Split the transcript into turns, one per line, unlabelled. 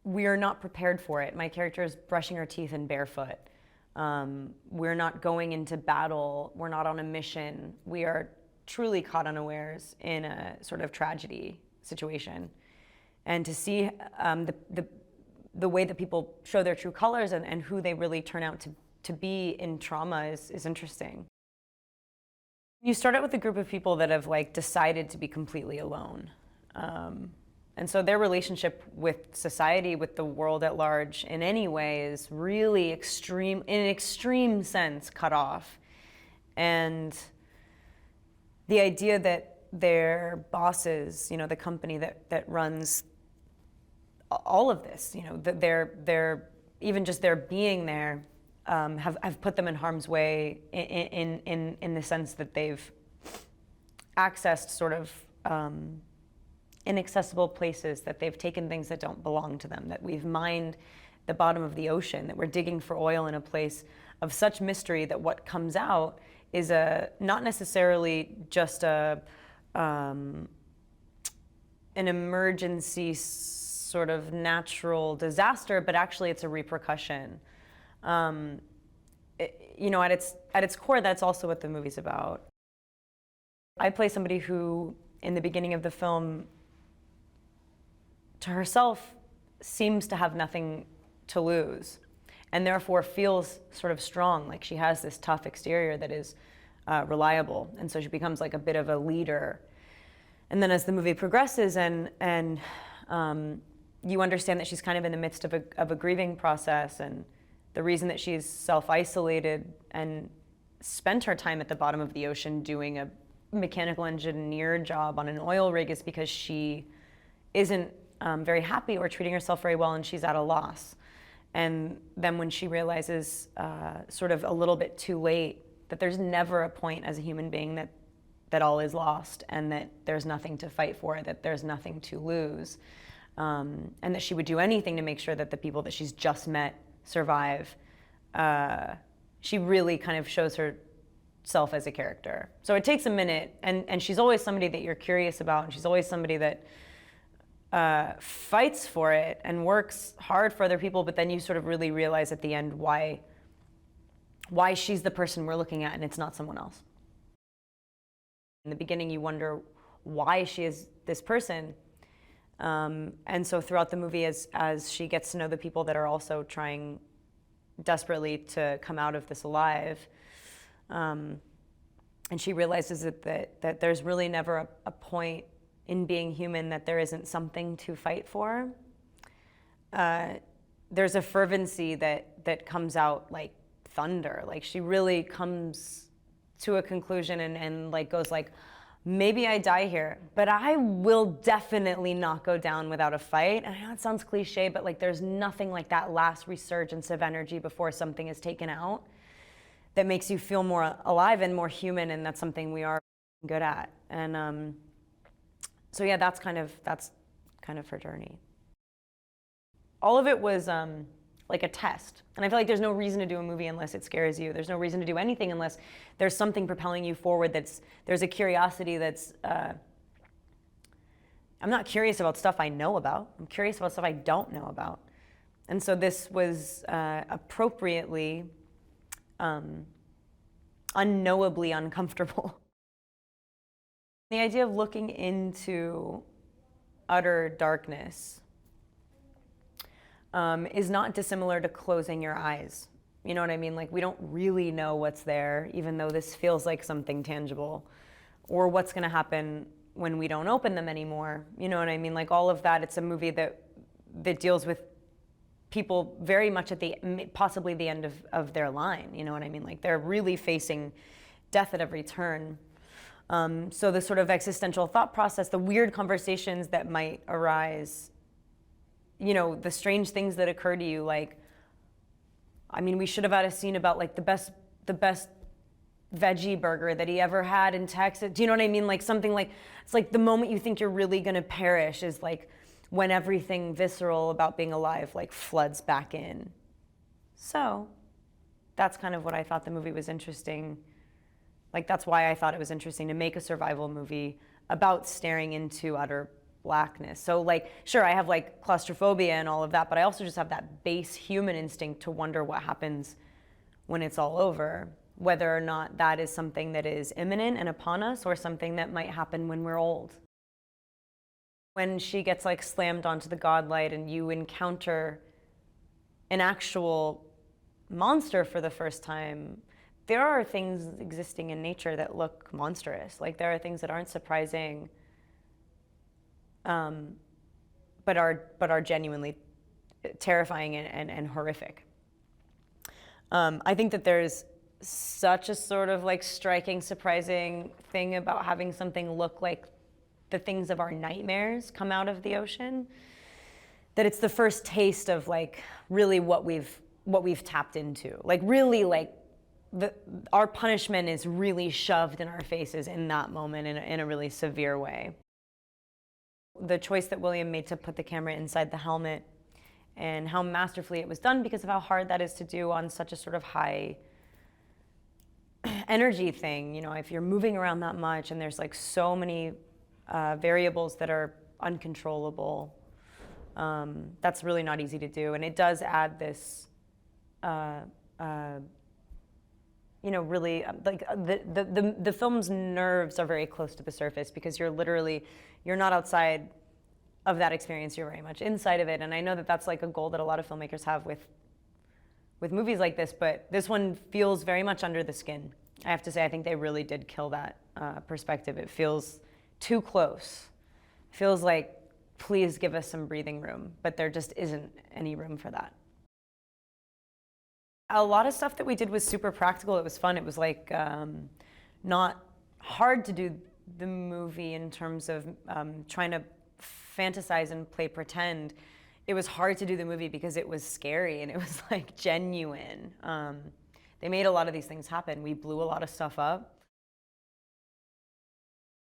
we are not prepared for it. My character is brushing her teeth and barefoot. We're not going into battle. We're not on a mission. We are truly caught unawares in a sort of tragedy situation. And to see the way that people show their true colors and who they really turn out to be in trauma is interesting. You start out with a group of people that have like decided to be completely alone. And so their relationship with society, with the world at large in any way is really extreme, in an extreme sense, cut off. And the idea that their bosses, the company that runs all of this, that they're even just their being there, have put them in harm's way in the sense that they've accessed sort of inaccessible places, that they've taken things that don't belong to them, that we've mined the bottom of the ocean, that we're digging for oil in a place of such mystery that what comes out is not necessarily just an emergency sort of natural disaster, but actually it's a repercussion. At its core, that's also what the movie's about. I play somebody who, in the beginning of the film, to herself, seems to have nothing to lose, and therefore feels sort of strong, like she has this tough exterior that is reliable, and so she becomes like a bit of a leader. And then as the movie progresses and you understand that she's kind of in the midst of a grieving process, and the reason that she's self-isolated and spent her time at the bottom of the ocean doing a mechanical engineer job on an oil rig is because she isn't very happy or treating herself very well, and she's at a loss. And then when she realizes sort of a little bit too late that there's never a point as a human being that all is lost, and that there's nothing to fight for, that there's nothing to lose, and that she would do anything to make sure that the people that she's just met survive, she really kind of shows herself as a character. So it takes a minute, and she's always somebody that you're curious about, and she's always somebody that fights for it and works hard for other people, but then you sort of really realize at the end why she's the person we're looking at and it's not someone else. In the beginning, you wonder why she is this person. And so throughout the movie, as she gets to know the people that are also trying desperately to come out of this alive, and she realizes that there's really never a point in being human that there isn't something to fight for. There's a fervency that comes out like thunder. Like she really comes to a conclusion and like goes like, maybe I die here, but I will definitely not go down without a fight. And I know it sounds cliche, but like there's nothing like that last resurgence of energy before something is taken out that makes you feel more alive and more human, and that's something we are good at. And so yeah, that's kind of her journey. All of it was like a test. And I feel like there's no reason to do a movie unless it scares you. There's no reason to do anything unless there's something propelling you forward, there's a curiosity that's, I'm not curious about stuff I know about. I'm curious about stuff I don't know about. And so this was appropriately, unknowably uncomfortable. The idea of looking into utter darkness is not dissimilar to closing your eyes. You know what I mean? Like, we don't really know what's there, even though this feels like something tangible, or what's going to happen when we don't open them anymore. You know what I mean? Like, all of that, it's a movie that deals with people very much at possibly the end of their line. You know what I mean? Like, they're really facing death at every turn. So the sort of existential thought process, the weird conversations that might arise, the strange things that occur to you, like, I mean, we should have had a scene about like the best veggie burger that he ever had in Texas. Do you know what I mean? Like something like, it's like the moment you think you're really gonna perish is like when everything visceral about being alive like floods back in. So that's kind of what I thought the movie was interesting. Like, that's why I thought it was interesting to make a survival movie about staring into utter blackness. So like, sure, I have like claustrophobia and all of that, but I also just have that base human instinct to wonder what happens when it's all over, whether or not that is something that is imminent and upon us or something that might happen when we're old. When she gets like slammed onto the godlight and you encounter an actual monster for the first time, there are things existing in nature that look monstrous. Like there are things that aren't surprising, but are genuinely terrifying and horrific. I think that there's such a sort of like striking, surprising thing about having something look like the things of our nightmares come out of the ocean, that it's the first taste of like really what we've tapped into. Like really like our punishment is really shoved in our faces in that moment in a really severe way. The choice that William made to put the camera inside the helmet and how masterfully it was done because of how hard that is to do on such a sort of high energy thing. You know, if you're moving around that much and there's like so many variables that are uncontrollable, that's really not easy to do. And it does add this, you know, really like the film's nerves are very close to the surface because you're not outside of that experience, you're very much inside of it. And I know that that's like a goal that a lot of filmmakers have with movies like this, but this one feels very much under the skin. I have to say, I think they really did kill that perspective. It feels too close. It feels like, please give us some breathing room, but there just isn't any room for that. A lot of stuff that we did was super practical. It was fun. It was like not hard to do the movie in terms of trying to fantasize and play pretend. It was hard to do the movie because it was scary and it was like genuine. They made a lot of these things happen. We blew a lot of stuff up.